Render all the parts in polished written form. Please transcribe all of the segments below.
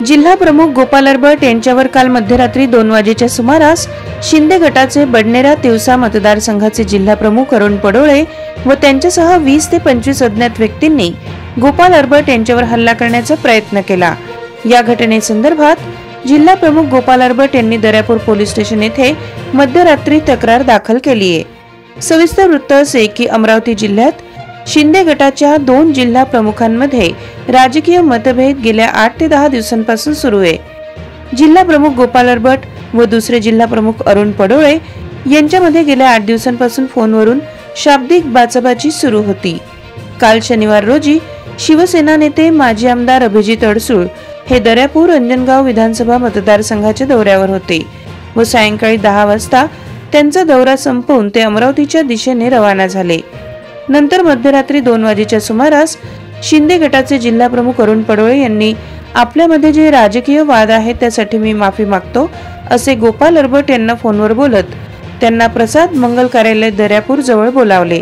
जिल्हा प्रमुख गोपाल अरबट यांच्यावर काल मध्यरात्री 2 वाजेच्या सुमारास शिंदे गटाचे बडनेरा तिवसा मतदारसंघाचे जिल्हा प्रमुख अरुण पडोळे व त्यांच्यासह 20 ते 25 अज्ञात व्यक्तींनी गोपाल अरबट यांच्यावर हल्ला करण्याचा प्रयत्न केला। या घटनेसंदर्भात जिल्हा प्रमुख गोपाल अरबट यांनी दर्यापूर पोलीस स्टेशन येथे मध्यरात्री तक्रार दाखल केली आहे। सविस्तर वृत्त असे की अमरावती जिल्ह्यात शिंदे गटाच्या 2 जिल्हा प्रमुखांमध्ये राजकीय मतभेद गेल्या 8 ते 10 दिवसांपासून सुरू आहे। जिल्हा प्रमुख गोपाल अरबट व दुसरे जिल्हा प्रमुख अरुण पडोळे यांच्यामध्ये गेल्या 8 दिवसांपासून फोनवरून शाब्दिक बाचाबाची सुरू होती। काल शनिवार रोजी शिवसेना नेते माजी आमदार अभिजित अडसूळ हे दर्यापूर अंजनगाव विधानसभा मतदारसंघाच्या दौऱ्यावर होते व सायंकाळी 10 वाजता त्यांचा दौरा संपवून ते अमरावतीच्या दिशेने रवाना झाले। नंतर मध्यरात्री 2 वाजेच्या सुमारास शिंदे गटाचे जिल्हा प्रमुख अरुण पडोळे यांनी आपल्यामध्ये जे राजकीय वाद आहेत त्यासाठी मी माफी मागतो असे गोपाल अरबट यांना फोनवर बोलत त्यांना प्रसाद मंगल कार्यालय दर्यापूर जवळ बोलावले।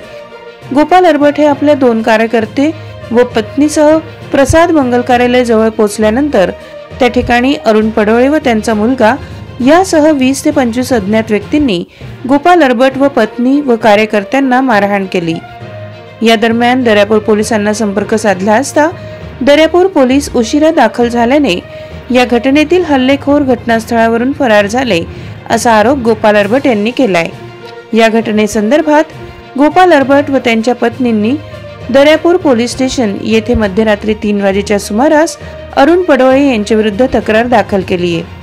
गोपाल अरबट हे आपल्या 2 कार्यकर्ते व पत्नीसह प्रसाद मंगल कार्यालय जवळ पोहोचल्यानंतर त्या ठिकाणी अरुण पडोळे व त्यांचा मुलगा यासह 20 ते 25 अज्ञात व्यक्तींनी गोपाल अरबट व पत्नी व कार्यकर्त्यांना मारहाण केली। या दरम्यान दर्यापूर पोलिसांना संपर्क साधला असता दर्यापूर पोलीस उशिरा दाखल झाल्याने या घटनेतील हल्लेखोर घटनास्थळावरून फरार झाले असा आरोप गोपाल अरबट यांनी केलाय। या घटनेसंदर्भात गोपाल अरबट व त्यांच्या पत्नींनी दर्यापूर पोलीस स्टेशन येथे मध्यरात्री 3 वाजेच्या सुमारास अरुण पडोळे यांच्या विरुद्ध तक्रार दाखल केली आहे।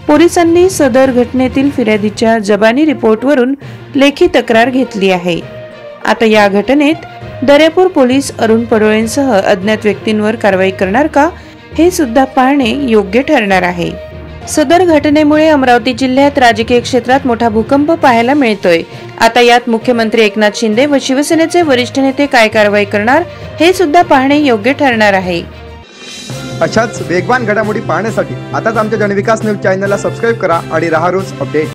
पोलिसांनी सदर घटनेतील फिर्यादीच्या जबानी रिपोर्टवरून लेखी तक्रार घेतली आहे। आता या घटनेत दर्यापूर पोलीस अरुण पडोळेंसह अज्ञात व्यक्तींवर कारवाई करणार का हे सुद्धा पाहणे योग्य ठरणार आहे। सदर घटनेमुळे अमरावती जिल्ह्यात राजकीय क्षेत्रात मोठा भूकंप पाहायला मिळतोय। आता यात मुख्यमंत्री एकनाथ शिंदे व शिवसेनेचे वरिष्ठ नेते काय कारवाई करणार हे सुद्धा पाहणे योग्य ठरणार आहे। अशाच वेगवान घडामोडी पाहण्यासाठी आताच आमच्या जनविकास न्यूज चॅनलला सबस्क्राइब करा आणि रहा रोज अपडेट।